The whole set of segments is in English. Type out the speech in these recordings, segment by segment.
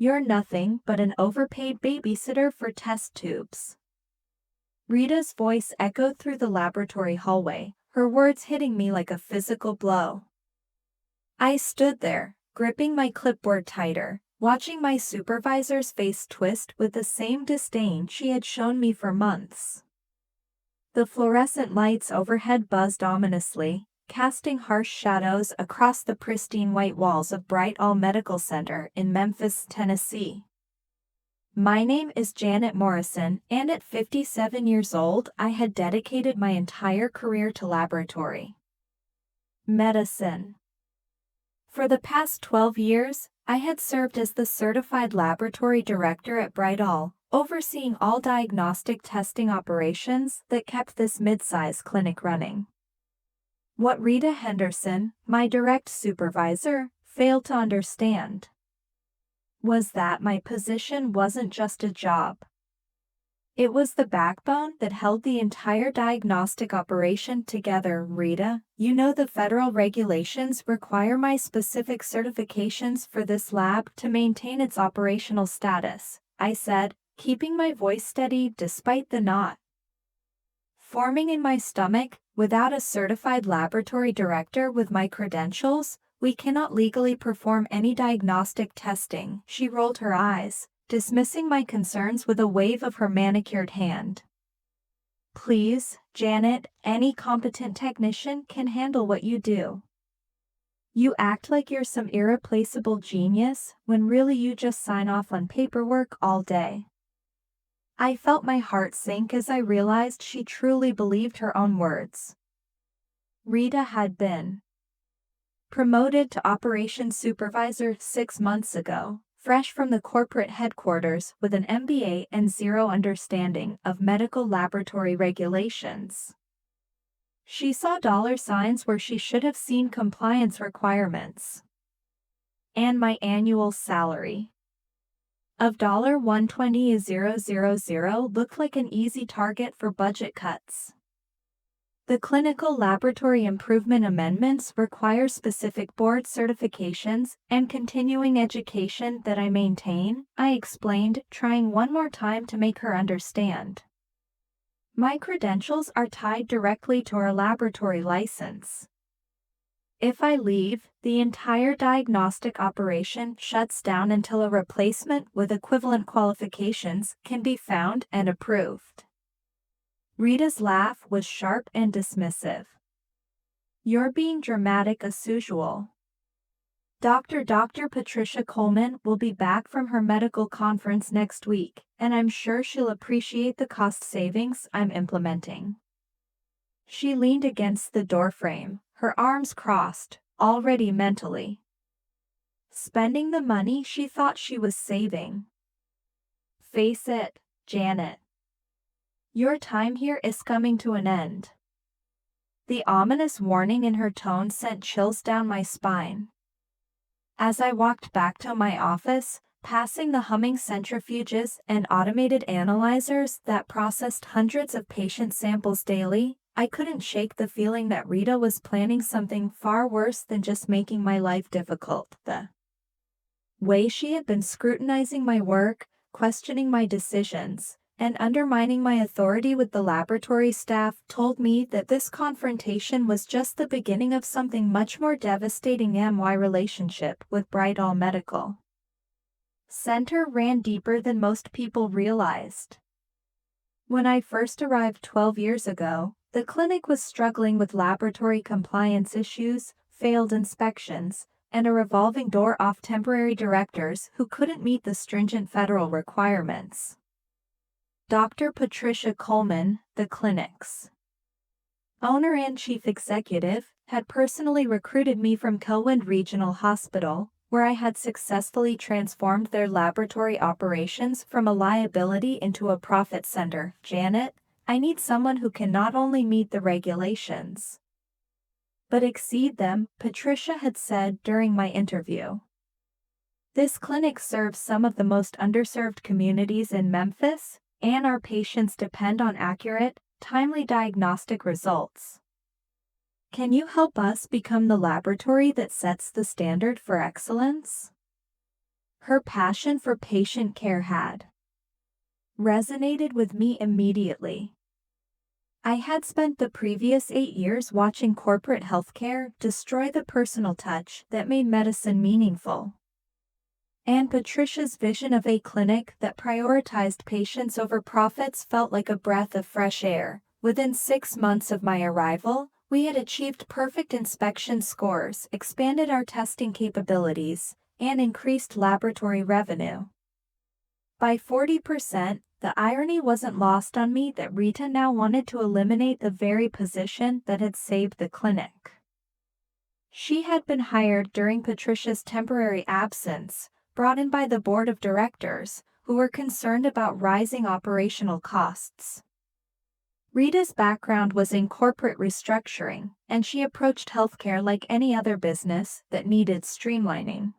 You're nothing but an overpaid babysitter for test tubes." Rita's voice echoed through the laboratory hallway, her words hitting me like a physical blow. I stood there, gripping my clipboard tighter, watching my supervisor's face twist with the same disdain she had shown me for months. The fluorescent lights overhead buzzed ominously, casting harsh shadows across the pristine white walls of Betrayal Medical Center in Memphis, Tennessee. My name is Janet Morrison, and at 57 years old, I had dedicated my entire career to laboratory medicine. For the past 12 years, I had served as the certified laboratory director at Betrayal, overseeing all diagnostic testing operations that kept this mid-size clinic running. What Rita Henderson, my direct supervisor, failed to understand was that my position wasn't just a job. It was the backbone that held the entire diagnostic operation together. "Rita, you know the federal regulations require my specific certifications for this lab to maintain its operational status," I said, keeping my voice steady despite the knot forming in my stomach. "Without a certified laboratory director with my credentials, we cannot legally perform any diagnostic testing." She rolled her eyes, dismissing my concerns with a wave of her manicured hand. "Please, Janet, any competent technician can handle what you do. You act like you're some irreplaceable genius, when really you just sign off on paperwork all day." I felt my heart sink as I realized she truly believed her own words. Rita had been promoted to operations supervisor 6 months ago, fresh from the corporate headquarters with an MBA and zero understanding of medical laboratory regulations. She saw dollar signs where she should have seen compliance requirements. And my annual salary of $120,000 looked like an easy target for budget cuts. The clinical laboratory improvement amendments require specific board certifications and continuing education that I maintain, I explained, trying one more time to make her understand. My credentials are tied directly to our laboratory license. If I leave, the entire diagnostic operation shuts down until a replacement with equivalent qualifications can be found and approved. Rita's laugh was sharp and dismissive. "You're being dramatic as usual. Dr. Patricia Coleman will be back from her medical conference next week, and I'm sure she'll appreciate the cost savings I'm implementing." She leaned against the doorframe, her arms crossed, already mentally spending the money she thought she was saving. "Face it, Janet. Your time here is coming to an end." The ominous warning in her tone sent chills down my spine. As I walked back to my office, passing the humming centrifuges and automated analyzers that processed hundreds of patient samples daily, I couldn't shake the feeling that Rita was planning something far worse than just making my life difficult. The way she had been scrutinizing my work, questioning my decisions, and undermining my authority with the laboratory staff told me that this confrontation was just the beginning of something much more devastating. My relationship with Betrayal Medical Center ran deeper than most people realized. When I first arrived 12 years ago, the clinic was struggling with laboratory compliance issues, failed inspections, and a revolving door of temporary directors who couldn't meet the stringent federal requirements. Dr. Patricia Coleman, the clinic's owner and chief executive, had personally recruited me from Kelwind Regional Hospital, where I had successfully transformed their laboratory operations from a liability into a profit center. "Janet, I need someone who can not only meet the regulations, but exceed them," Patricia had said during my interview. "This clinic serves some of the most underserved communities in Memphis, and our patients depend on accurate, timely diagnostic results. Can you help us become the laboratory that sets the standard for excellence?" Her passion for patient care had resonated with me immediately. I had spent the previous 8 years watching corporate healthcare destroy the personal touch that made medicine meaningful. And Patricia's vision of a clinic that prioritized patients over profits felt like a breath of fresh air. Within 6 months of my arrival, we had achieved perfect inspection scores, expanded our testing capabilities, and increased laboratory revenue by 40%. The irony wasn't lost on me that Rita now wanted to eliminate the very position that had saved the clinic. She had been hired during Patricia's temporary absence, brought in by the board of directors, who were concerned about rising operational costs. Rita's background was in corporate restructuring, and she approached healthcare like any other business that needed streamlining.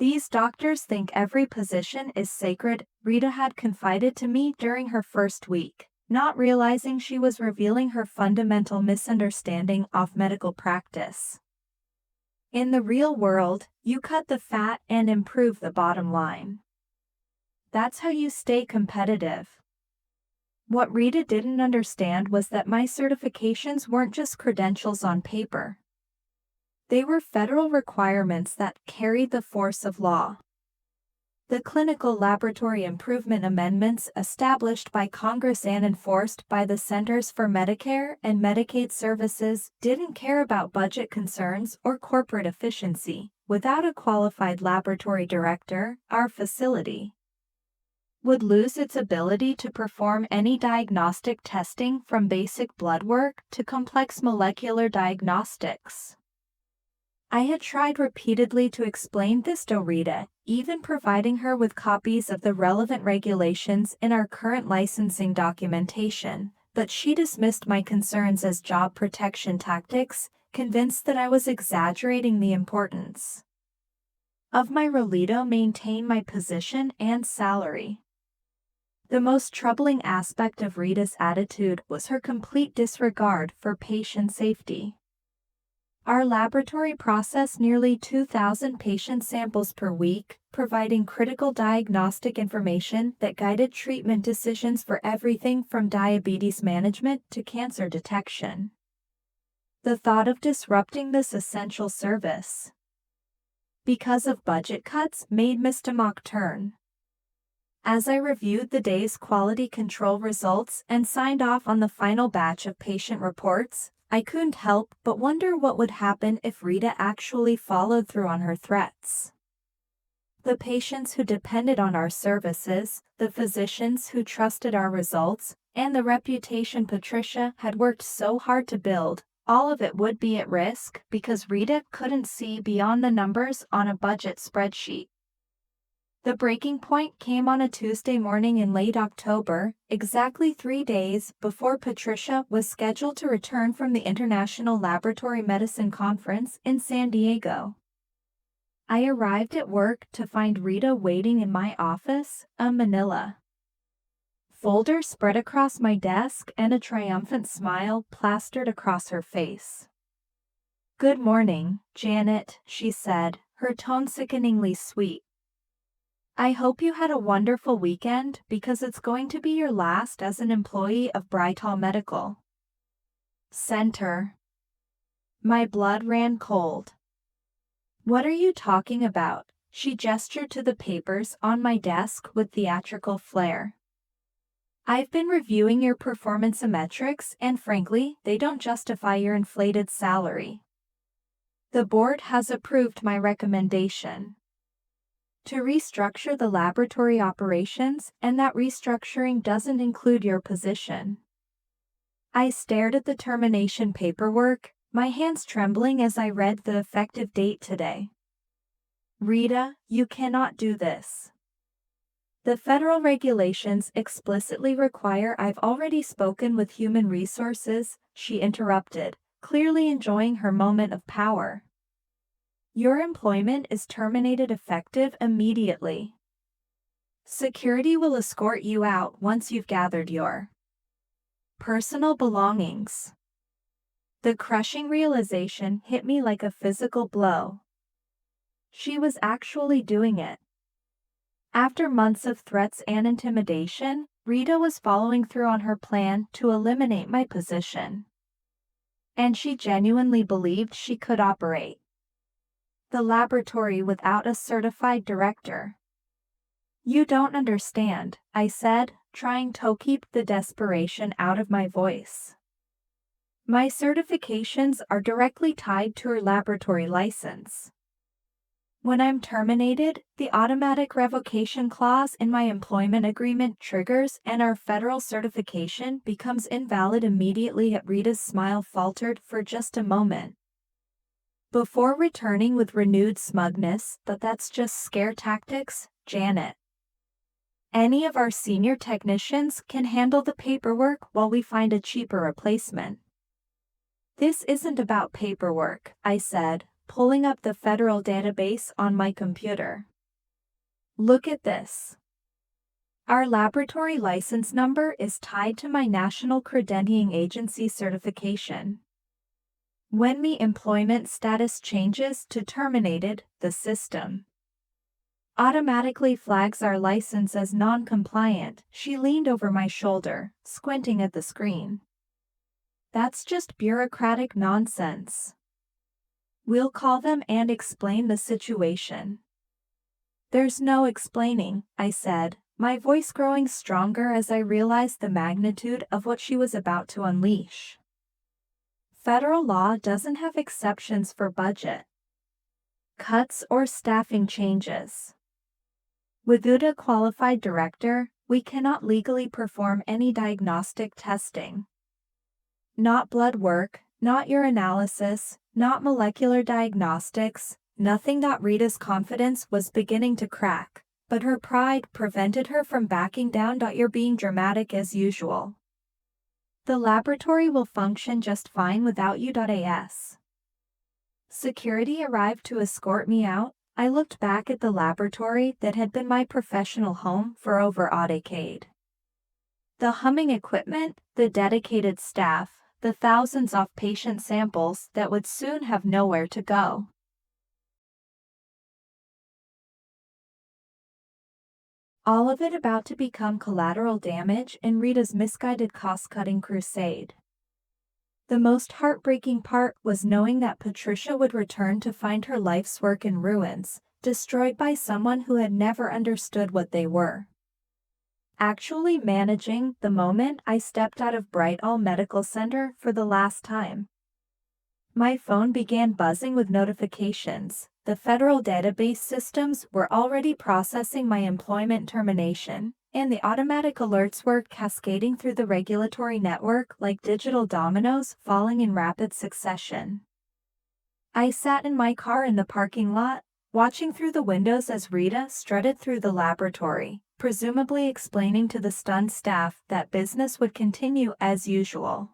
These doctors think every position is sacred, Rita had confided to me during her first week, not realizing she was revealing her fundamental misunderstanding of medical practice. In the real world, you cut the fat and improve the bottom line. That's how you stay competitive. What Rita didn't understand was that my certifications weren't just credentials on paper. They were federal requirements that carried the force of law. The Clinical Laboratory Improvement Amendments established by Congress and enforced by the Centers for Medicare and Medicaid Services didn't care about budget concerns or corporate efficiency. Without a qualified laboratory director, our facility would lose its ability to perform any diagnostic testing from basic blood work to complex molecular diagnostics. I had tried repeatedly to explain this to Rita, even providing her with copies of the relevant regulations in our current licensing documentation, but she dismissed my concerns as job protection tactics, convinced that I was exaggerating the importance of my role to maintain my position and salary. The most troubling aspect of Rita's attitude was her complete disregard for patient safety. Our laboratory processed nearly 2,000 patient samples per week, providing critical diagnostic information that guided treatment decisions for everything from diabetes management to cancer detection. The thought of disrupting this essential service because of budget cuts made my stomach turn. As I reviewed the day's quality control results and signed off on the final batch of patient reports, I couldn't help but wonder what would happen if Rita actually followed through on her threats. The patients who depended on our services, the physicians who trusted our results, and the reputation Patricia had worked so hard to build, all of it would be at risk because Rita couldn't see beyond the numbers on a budget spreadsheet. The breaking point came on a Tuesday morning in late October, exactly 3 days before Patricia was scheduled to return from the International Laboratory Medicine Conference in San Diego. I arrived at work to find Rita waiting in my office, a manila folder spread across my desk and a triumphant smile plastered across her face. "Good morning, Janet," she said, her tone sickeningly sweet. "I hope you had a wonderful weekend because it's going to be your last as an employee of Brighthall Medical Center." My blood ran cold. "What are you talking about?" She gestured to the papers on my desk with theatrical flair. "I've been reviewing your performance metrics and frankly, they don't justify your inflated salary. The board has approved my recommendation to restructure the laboratory operations, and that restructuring doesn't include your position." I stared at the termination paperwork, my hands trembling as I read the effective date today. "Rita, you cannot do this. The federal regulations explicitly require." "I've already spoken with Human Resources," she interrupted, clearly enjoying her moment of power. "Your employment is terminated effective immediately. Security will escort you out once you've gathered your personal belongings." The crushing realization hit me like a physical blow. She was actually doing it. After months of threats and intimidation, Rita was following through on her plan to eliminate my position. And she genuinely believed she could operate the laboratory without a certified director. You don't understand, I said, trying to keep the desperation out of my voice. My certifications are directly tied to her laboratory license. When I'm terminated, the automatic revocation clause in my employment agreement triggers and our federal certification becomes invalid immediately. Rita's smile faltered for just a moment, before returning with renewed smugness, "But that's just scare tactics, Janet. Any of our senior technicians can handle the paperwork while we find a cheaper replacement." This isn't about paperwork, I said, pulling up the federal database on my computer. Look at this. Our laboratory license number is tied to my National Credentialing Agency certification. When my employment status changes to terminated, the system automatically flags our license as non-compliant. She leaned over my shoulder, squinting at the screen. That's just bureaucratic nonsense. We'll call them and explain the situation. There's no explaining, I said, my voice growing stronger as I realized the magnitude of what she was about to unleash. Federal law doesn't have exceptions for budget cuts or staffing changes. Without a qualified director, we cannot legally perform any diagnostic testing. Not blood work, not urinalysis, not molecular diagnostics, nothing. Rita's confidence was beginning to crack, but her pride prevented her from backing down. You're being dramatic as usual. The laboratory will function just fine without you. As security arrived to escort me out, I looked back at the laboratory that had been my professional home for over a decade. The humming equipment, the dedicated staff, the thousands of patient samples that would soon have nowhere to go. All of it about to become collateral damage in Rita's misguided cost-cutting crusade. The most heartbreaking part was knowing that Patricia would return to find her life's work in ruins, destroyed by someone who had never understood what they were actually managing. The moment I stepped out of Brightall Medical Center for the last time, my phone began buzzing with notifications. The federal database systems were already processing my employment termination, and the automatic alerts were cascading through the regulatory network like digital dominoes falling in rapid succession. I sat in my car in the parking lot, watching through the windows as Rita strutted through the laboratory, presumably explaining to the stunned staff that business would continue as usual.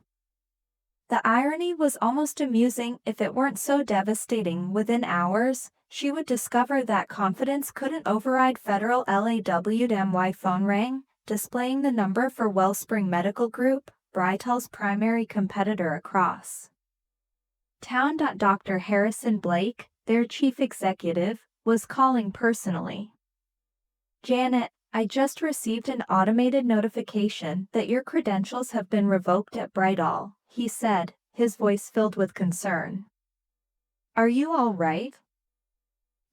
The irony was almost amusing if it weren't so devastating. Within hours, she would discover that confidence couldn't override federal LAWDMY. Phone rang, displaying the number for Wellspring Medical Group, Brightall's primary competitor across town. Dr. Harrison Blake, their chief executive, was calling personally. "Janet, I just received an automated notification that your credentials have been revoked at Brightall," he said, his voice filled with concern. "Are you all right?"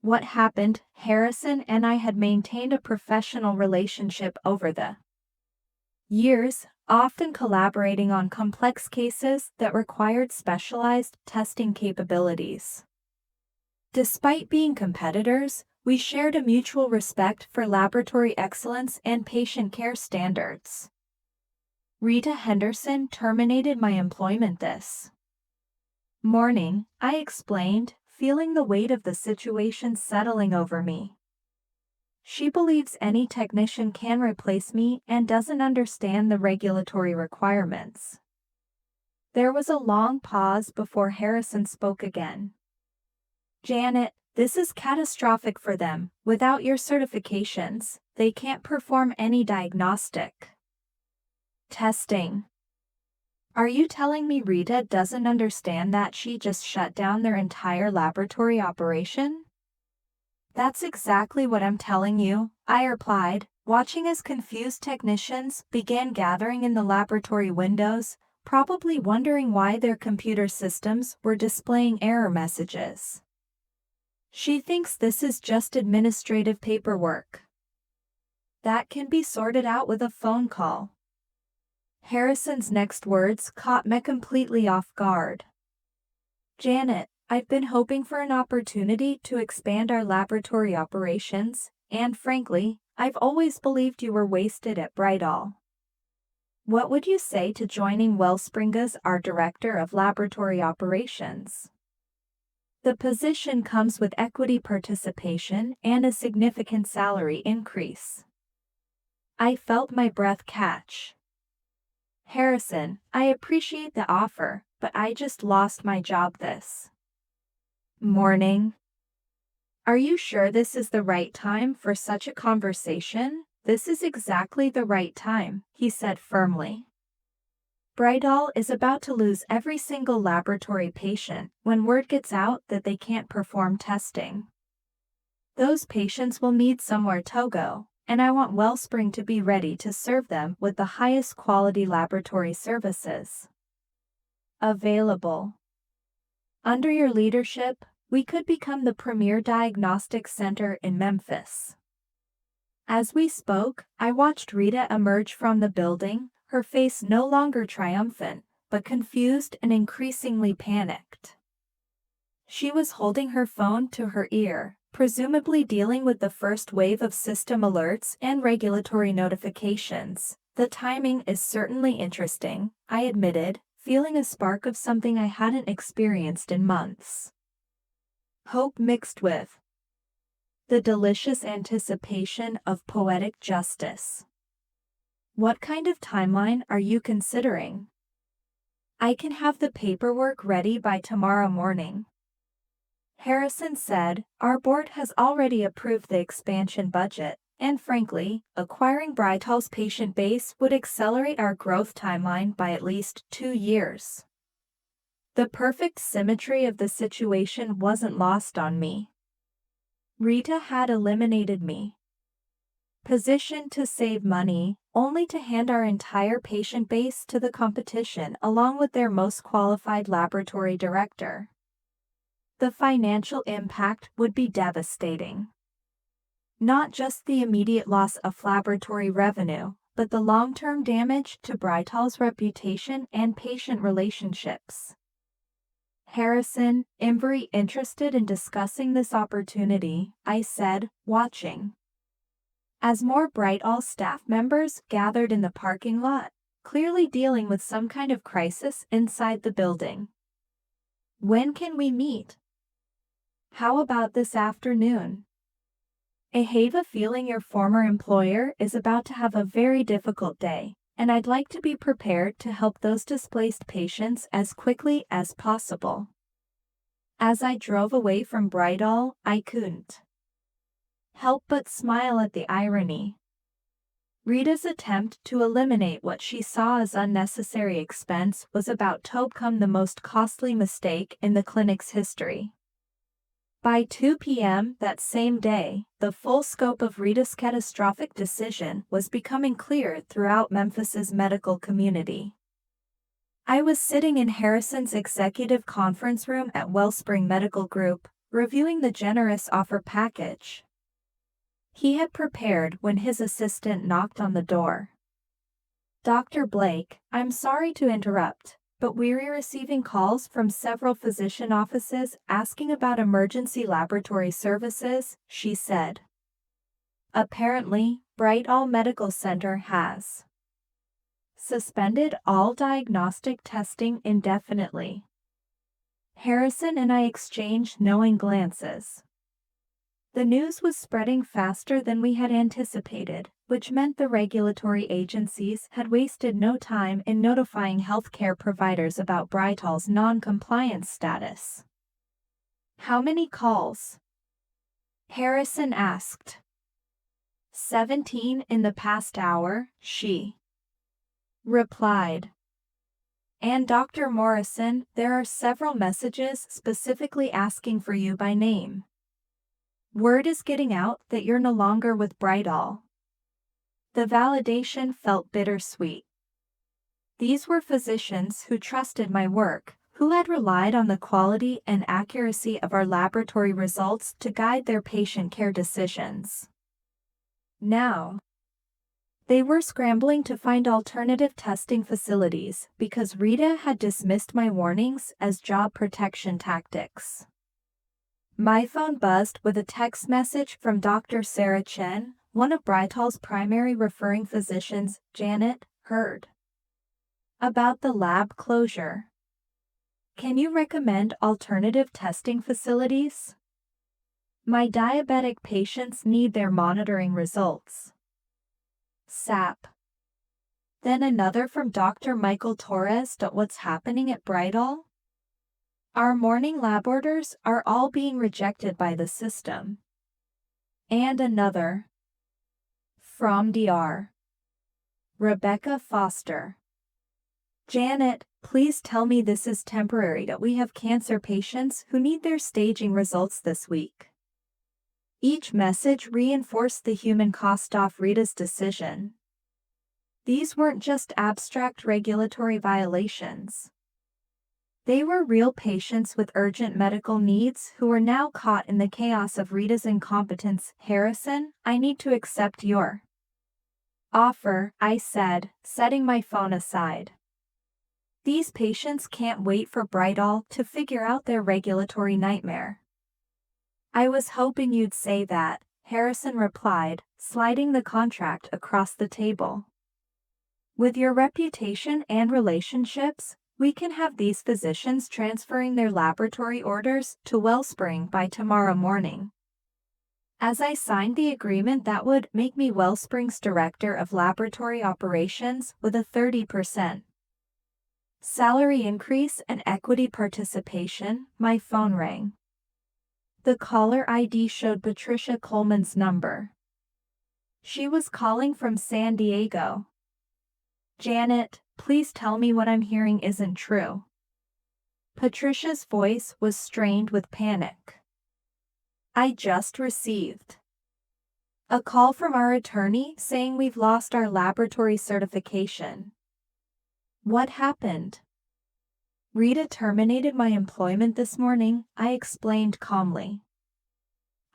What happened? Harrison and I had maintained a professional relationship over the years, often collaborating on complex cases that required specialized testing capabilities. Despite being competitors, we shared a mutual respect for laboratory excellence and patient care standards. Rita Henderson terminated my employment this morning, I explained, feeling the weight of the situation settling over me. She believes any technician can replace me and doesn't understand the regulatory requirements. There was a long pause before Harrison spoke again. "Janet, this is catastrophic for them. Without your certifications, they can't perform any diagnostic testing." "Are you telling me Rita doesn't understand that she just shut down their entire laboratory operation?" That's exactly what I'm telling you, I replied, watching as confused technicians began gathering in the laboratory windows, probably wondering why their computer systems were displaying error messages. She thinks this is just administrative paperwork that can be sorted out with a phone call. Harrison's next words caught me completely off guard. Janet, I've been hoping for an opportunity to expand our laboratory operations, and frankly, I've always believed you were wasted at Brightall. What would you say to joining Wellspring as our Director of Laboratory Operations? The position comes with equity participation and a significant salary increase. I felt my breath catch. Harrison, I appreciate the offer, but I just lost my job this morning. Are you sure this is the right time for such a conversation? This is exactly the right time, he said firmly. Brightall is about to lose every single laboratory patient when word gets out that they can't perform testing. Those patients will need somewhere to go, and I want Wellspring to be ready to serve them with the highest quality laboratory services available. Under your leadership, we could become the premier diagnostic center in Memphis. As we spoke, I watched Rita emerge from the building, her face no longer triumphant, but confused and increasingly panicked. She was holding her phone to her ear, presumably dealing with the first wave of system alerts and regulatory notifications. The timing is certainly interesting, I admitted, feeling a spark of something I hadn't experienced in months. Hope mixed with the delicious anticipation of poetic justice. What kind of timeline are you considering? I can have the paperwork ready by tomorrow morning. Harrison said, our board has already approved the expansion budget, and frankly, acquiring Brightall's patient base would accelerate our growth timeline by at least 2 years. The perfect symmetry of the situation wasn't lost on me. Rita had eliminated me. Positioned to save money, only to hand our entire patient base to the competition along with their most qualified laboratory director. The financial impact would be devastating. Not just the immediate loss of laboratory revenue, but the long-term damage to Brightall's reputation and patient relationships. Harrison, I'm very interested in discussing this opportunity, I said, watching. As more Brightall staff members gathered in the parking lot, clearly dealing with some kind of crisis inside the building. When can we meet? How about this afternoon? I have a feeling your former employer is about to have a very difficult day, and I'd like to be prepared to help those displaced patients as quickly as possible. As I drove away from Brightall, I couldn't help but smile at the irony. Rita's attempt to eliminate what she saw as unnecessary expense was about to become the most costly mistake in the clinic's history. By 2 p.m. that same day, the full scope of Rita's catastrophic decision was becoming clear throughout Memphis's medical community. I was sitting in Harrison's executive conference room at Wellspring Medical Group, reviewing the generous offer package he had prepared when his assistant knocked on the door. Dr. Blake, I'm sorry to interrupt, but we're receiving calls from several physician offices asking about emergency laboratory services, she said. Apparently, Brightall Medical Center has suspended all diagnostic testing indefinitely. Harrison and I exchanged knowing glances. The news was spreading faster than we had anticipated, which meant the regulatory agencies had wasted no time in notifying healthcare providers about Brightall's non-compliance status. How many calls? Harrison asked. 17 in the past hour, she replied. And Dr. Morrison, there are several messages specifically asking for you by name. Word is getting out that you're no longer with Bridal. The validation felt bittersweet. These were physicians who trusted my work, who had relied on the quality and accuracy of our laboratory results to guide their patient care decisions. Now, they were scrambling to find alternative testing facilities because Rita had dismissed my warnings as job protection tactics. My phone buzzed with a text message from Dr. Sarah Chen, one of Brital's primary referring physicians. Janet, heard about the lab closure. Can you recommend alternative testing facilities? My diabetic patients need their monitoring results. SAP. Then another from Dr. Michael Torres. What's happening at Bridal? Our morning lab orders are all being rejected by the system. And another from Dr. Rebecca Foster. Janet, please tell me this is temporary. We have cancer patients who need their staging results this week. Each message reinforced the human cost of Rita's decision. These weren't just abstract regulatory violations. They were real patients with urgent medical needs who were now caught in the chaos of Rita's incompetence. Harrison, I need to accept your offer, I said, setting my phone aside. These patients can't wait for Bridal to figure out their regulatory nightmare. I was hoping you'd say that, Harrison replied, sliding the contract across the table. With your reputation and relationships, we can have these physicians transferring their laboratory orders to Wellspring by tomorrow morning. As I signed the agreement, that would make me Wellspring's Director of Laboratory Operations with a 30% salary increase and equity participation. My phone rang. The caller ID showed Patricia Coleman's number. She was calling from San Diego. Janet, please tell me what I'm hearing isn't true. Patricia's voice was strained with panic. I just received a call from our attorney saying we've lost our laboratory certification. What happened? Rita terminated my employment this morning, I explained calmly.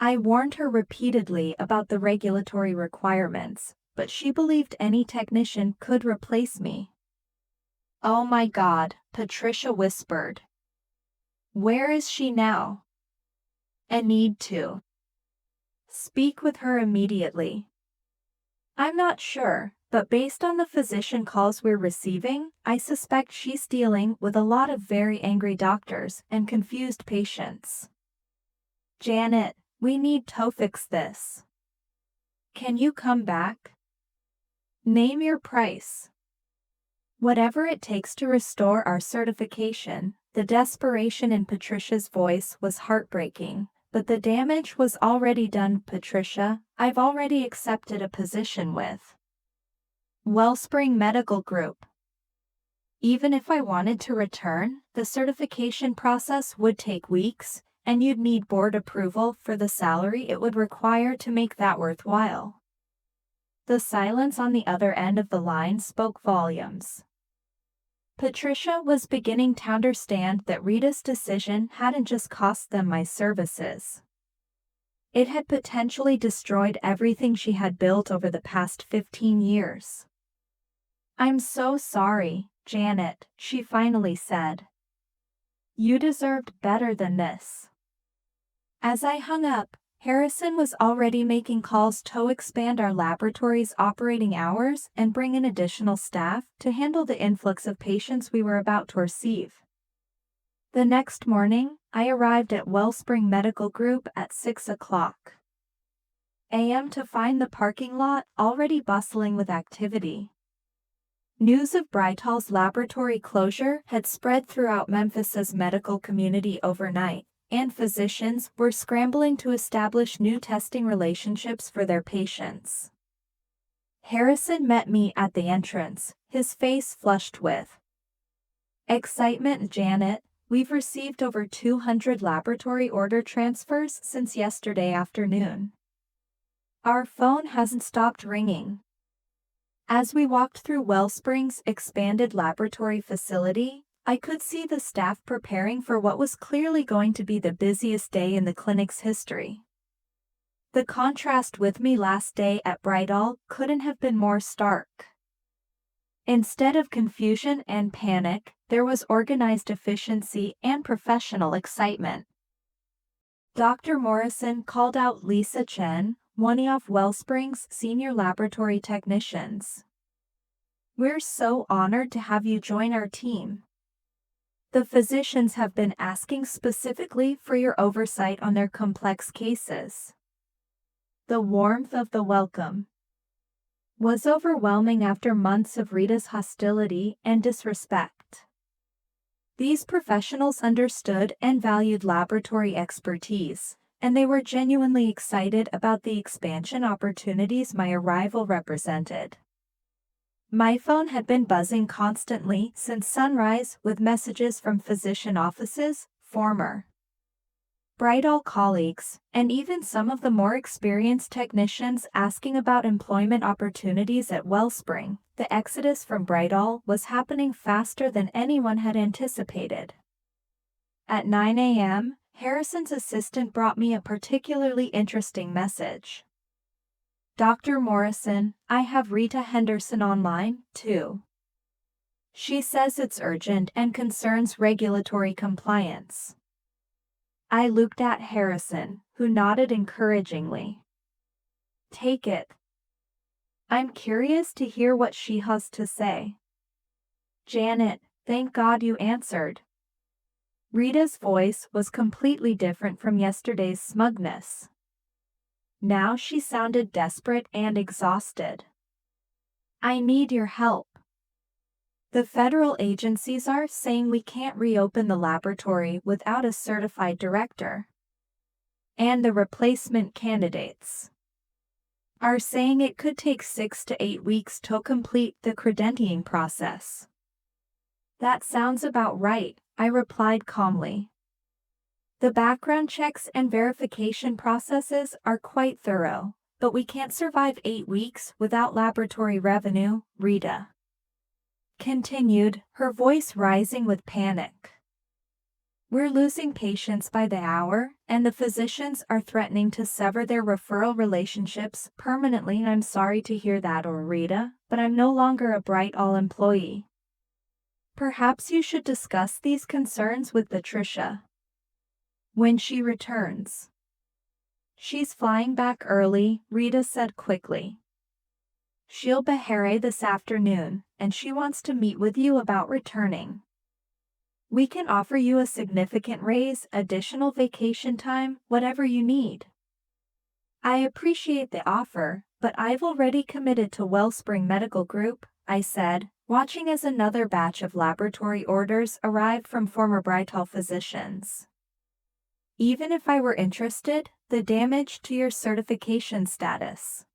I warned her repeatedly about the regulatory requirements, but she believed any technician could replace me. Oh my God, Patricia whispered. Where is she now? I need to speak with her immediately. I'm not sure, but based on the physician calls we're receiving, I suspect she's dealing with a lot of very angry doctors and confused patients. Janet, we need to fix this. Can you come back? Name your price. Whatever it takes to restore our certification. The desperation in Patricia's voice was heartbreaking, but the damage was already done. Patricia, I've already accepted a position with Wellspring Medical Group. Even if I wanted to return, the certification process would take weeks, and you'd need board approval for the salary it would require to make that worthwhile. The silence on the other end of the line spoke volumes. Patricia was beginning to understand that Rita's decision hadn't just cost them my services. It had potentially destroyed everything she had built over the past 15 years. I'm so sorry, Janet, she finally said. You deserved better than this. As I hung up, Harrison was already making calls to expand our laboratory's operating hours and bring in additional staff to handle the influx of patients we were about to receive. The next morning, I arrived at Wellspring Medical Group at 6 o'clock a.m. to find the parking lot already bustling with activity. News of Brital's laboratory closure had spread throughout Memphis's medical community overnight, and physicians were scrambling to establish new testing relationships for their patients. Harrison met me at the entrance, his face flushed with excitement. Janet, we've received over 200 laboratory order transfers since yesterday afternoon. Our phone hasn't stopped ringing. As we walked through Wellspring's expanded laboratory facility, I could see the staff preparing for what was clearly going to be the busiest day in the clinic's history. The contrast with me last day at Brightall couldn't have been more stark. Instead of confusion and panic, there was organized efficiency and professional excitement. Dr. Morrison called out Lisa Chen, one of Wellspring's senior laboratory technicians. "We're so honored to have you join our team. The physicians have been asking specifically for your oversight on their complex cases." The warmth of the welcome was overwhelming after months of Rita's hostility and disrespect. These professionals understood and valued laboratory expertise, and they were genuinely excited about the expansion opportunities my arrival represented. My phone had been buzzing constantly since sunrise with messages from physician offices, former Brightall colleagues, and even some of the more experienced technicians asking about employment opportunities at Wellspring. The exodus from Brightall was happening faster than anyone had anticipated. At 9 a.m., Harrison's assistant brought me a particularly interesting message. "Dr. Morrison, I have Rita Henderson online, too. She says it's urgent and concerns regulatory compliance." I looked at Harrison, who nodded encouragingly. "Take it. I'm curious to hear what she has to say." "Janet, thank God you answered." Rita's voice was completely different from yesterday's smugness. Now she sounded desperate and exhausted. "I need your help. The federal agencies are saying we can't reopen the laboratory without a certified director. And the replacement candidates are saying it could take 6 to 8 weeks to complete the credentialing process." "That sounds about right," I replied calmly. "The background checks and verification processes are quite thorough, but we can't survive 8 weeks without laboratory revenue," Rita continued, her voice rising with panic. "We're losing patients by the hour, and the physicians are threatening to sever their referral relationships permanently." "I'm sorry to hear that, Rita, but I'm no longer a Brightall employee. Perhaps you should discuss these concerns with Patricia when she returns." "She's flying back early," Rita said quickly. "She'll be here this afternoon, and she wants to meet with you about returning. We can offer you a significant raise, additional vacation time, whatever you need." "I appreciate the offer, but I've already committed to Wellspring Medical Group," I said, watching as another batch of laboratory orders arrived from former Brightall physicians. "Even if I were interested, the damage to your certification status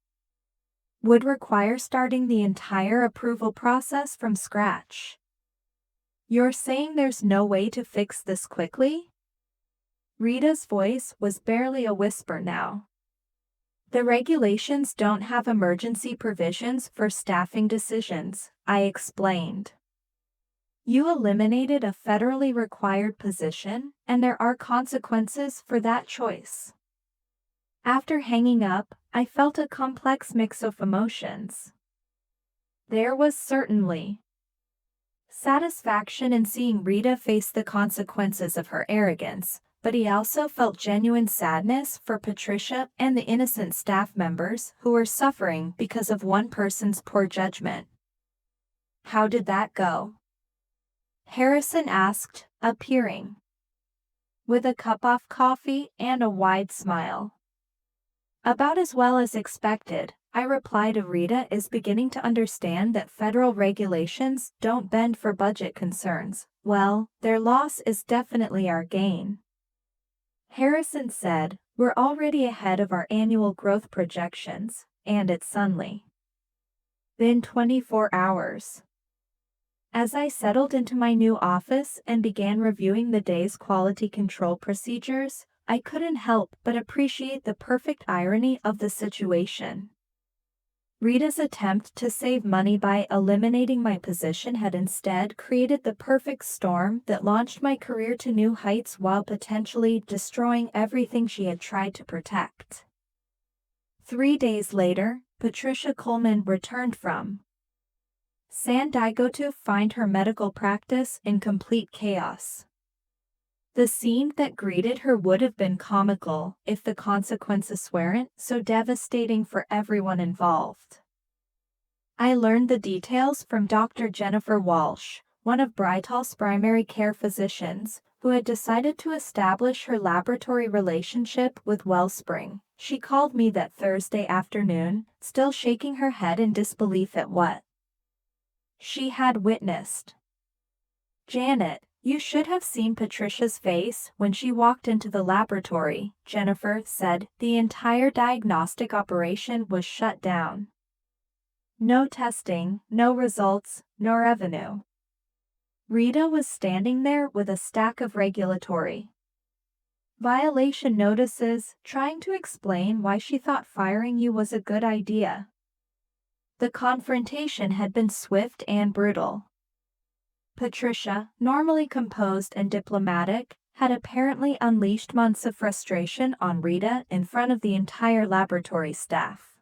would require starting the entire approval process from scratch." "You're saying there's no way to fix this quickly?" Rita's voice was barely a whisper now. "The regulations don't have emergency provisions for staffing decisions," I explained. "You eliminated a federally required position, and there are consequences for that choice." After hanging up, I felt a complex mix of emotions. There was certainly satisfaction in seeing Rita face the consequences of her arrogance, but he also felt genuine sadness for Patricia and the innocent staff members who were suffering because of one person's poor judgment. "How did that go?" Harrison asked, appearing with a cup of coffee and a wide smile. "About as well as expected," I replied. "Rita is beginning to understand that federal regulations don't bend for budget concerns. Well, their loss is definitely our gain." Harrison said, "We're already ahead of our annual growth projections, and it's only been 24 hours." As I settled into my new office and began reviewing the day's quality control procedures, I couldn't help but appreciate the perfect irony of the situation. Rita's attempt to save money by eliminating my position had instead created the perfect storm that launched my career to new heights while potentially destroying everything she had tried to protect. 3 days later, Patricia Coleman returned from San Diego to find her medical practice in complete chaos. The scene that greeted her would have been comical if the consequences weren't so devastating for everyone involved. I learned the details from Dr. Jennifer Walsh, one of Brightal's primary care physicians, who had decided to establish her laboratory relationship with Wellspring. She called me that Thursday afternoon, still shaking her head in disbelief at what she had witnessed. "Janet, you should have seen Patricia's face when she walked into the laboratory," Jennifer said. "The entire diagnostic operation was shut down. No testing, no results, no revenue." Rita was standing there with a stack of regulatory violation notices, trying to explain why she thought firing you was a good idea. The confrontation had been swift and brutal. Patricia, normally composed and diplomatic, had apparently unleashed months of frustration on Rita in front of the entire laboratory staff.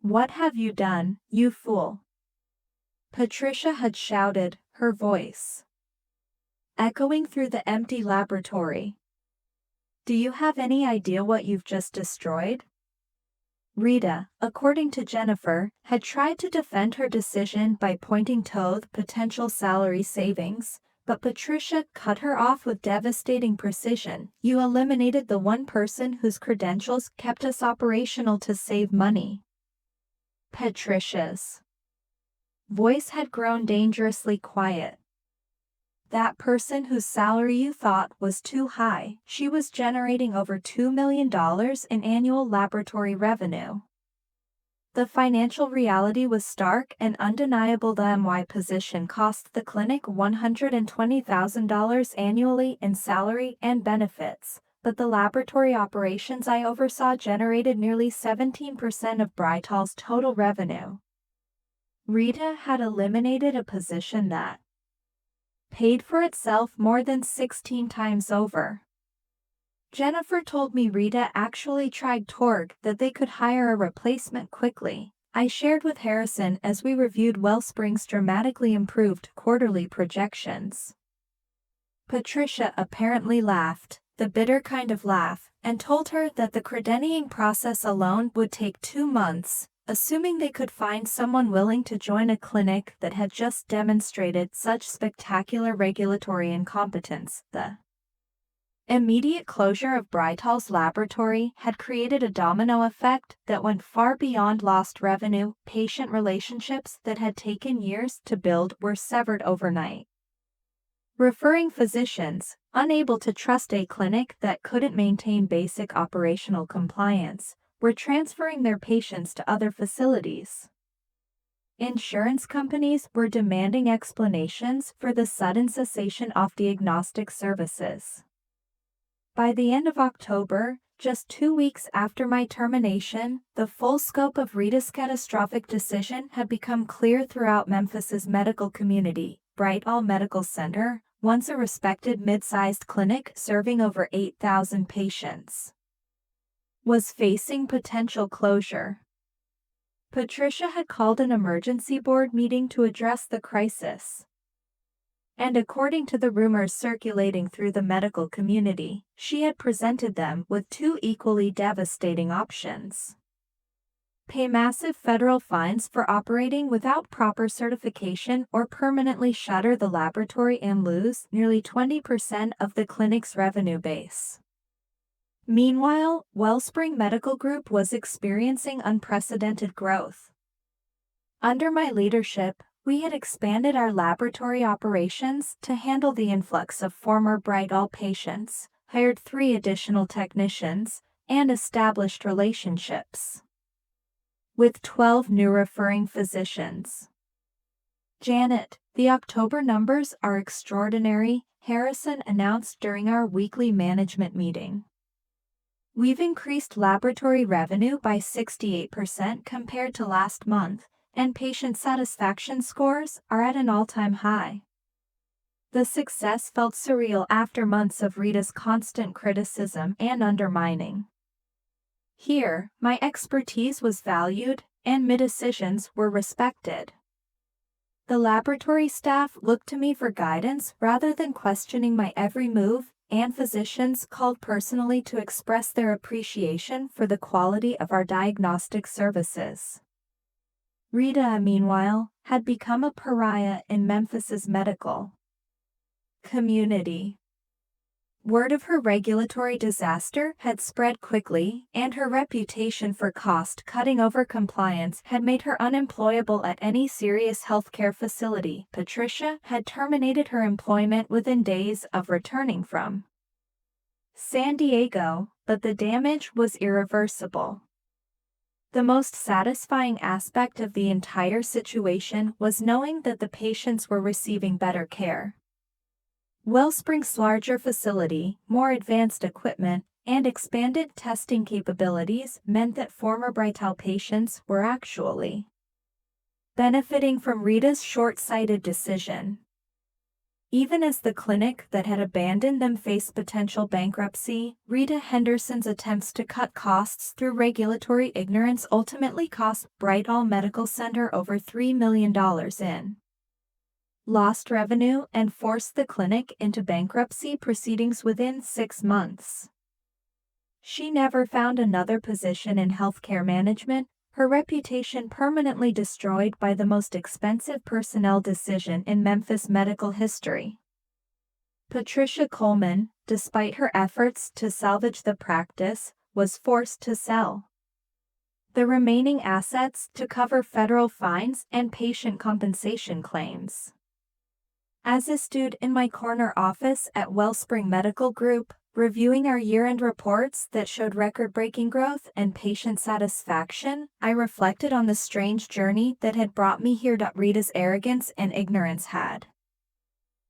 "What have you done, you fool?" Patricia had shouted, her voice echoing through the empty laboratory. "Do you have any idea what you've just destroyed?" Rita, according to Jennifer, had tried to defend her decision by pointing to potential salary savings, but Patricia cut her off with devastating precision. "You eliminated the one person whose credentials kept us operational to save money." Patricia's voice had grown dangerously quiet. "That person whose salary you thought was too high. She was generating over $2 million in annual laboratory revenue." The financial reality was stark and undeniable. The MY position cost the clinic $120,000 annually in salary and benefits, but the laboratory operations I oversaw generated nearly 17% of Brightal's total revenue. Rita had eliminated a position that paid for itself more than 16 times over. Jennifer told me Rita actually tried Torg that they could hire a replacement quickly. I shared with Harrison as we reviewed Wellspring's dramatically improved quarterly projections. Patricia apparently laughed, the bitter kind of laugh, and told her that the credentialing process alone would take 2 months, assuming they could find someone willing to join a clinic that had just demonstrated such spectacular regulatory incompetence. The immediate closure of Brightal's laboratory had created a domino effect that went far beyond lost revenue. Patient relationships that had taken years to build were severed overnight. Referring physicians, unable to trust a clinic that couldn't maintain basic operational compliance, were transferring their patients to other facilities. Insurance companies were demanding explanations for the sudden cessation of diagnostic services. By the end of October, just 2 weeks after my termination, the full scope of Rita's catastrophic decision had become clear throughout Memphis's medical community. Brightal Medical Center, once a respected mid-sized clinic serving over 8,000 patients, was facing potential closure. Patricia had called an emergency board meeting to address the crisis. And according to the rumors circulating through the medical community, she had presented them with 2 equally devastating options. Pay massive federal fines for operating without proper certification or permanently shutter the laboratory and lose nearly 20% of the clinic's revenue base. Meanwhile, Wellspring Medical Group was experiencing unprecedented growth. Under my leadership, we had expanded our laboratory operations to handle the influx of former Brightal patients, hired 3 additional technicians, and established relationships with 12 new referring physicians. "Janet, The October numbers are extraordinary, Harrison announced during our weekly management meeting. We've increased laboratory revenue by 68% compared to last month, and patient satisfaction scores are at an all-time high. The success felt surreal after months of Rita's constant criticism and undermining. Here, my expertise was valued, and my decisions were respected. The laboratory staff looked to me for guidance rather than questioning my every move, and physicians called personally to express their appreciation for the quality of our diagnostic services. Rita, meanwhile, had become a pariah in Memphis's medical community. Word of her regulatory disaster had spread quickly, and her reputation for cost-cutting over compliance had made her unemployable at any serious healthcare facility. Patricia had terminated her employment within days of returning from San Diego, but the damage was irreversible. The most satisfying aspect of the entire situation was knowing that the patients were receiving better care. Wellspring's larger facility, more advanced equipment, and expanded testing capabilities meant that former Brightal patients were actually benefiting from Rita's short-sighted decision. Even as the clinic that had abandoned them faced potential bankruptcy, Rita Henderson's attempts to cut costs through regulatory ignorance ultimately cost Brightal Medical Center over $3 million in lost revenue and forced the clinic into bankruptcy proceedings within 6 months. She never found another position in healthcare management, her reputation permanently destroyed by the most expensive personnel decision in Memphis medical history. Patricia Coleman, despite her efforts to salvage the practice, was forced to sell the remaining assets to cover federal fines and patient compensation claims. As I stood in my corner office at Wellspring Medical Group, reviewing our year-end reports that showed record-breaking growth and patient satisfaction, I reflected on the strange journey that had brought me here. Rita's arrogance and ignorance had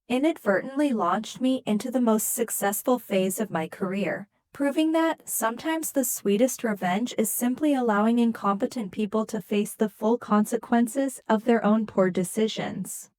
inadvertently launched me into the most successful phase of my career, proving that sometimes the sweetest revenge is simply allowing incompetent people to face the full consequences of their own poor decisions.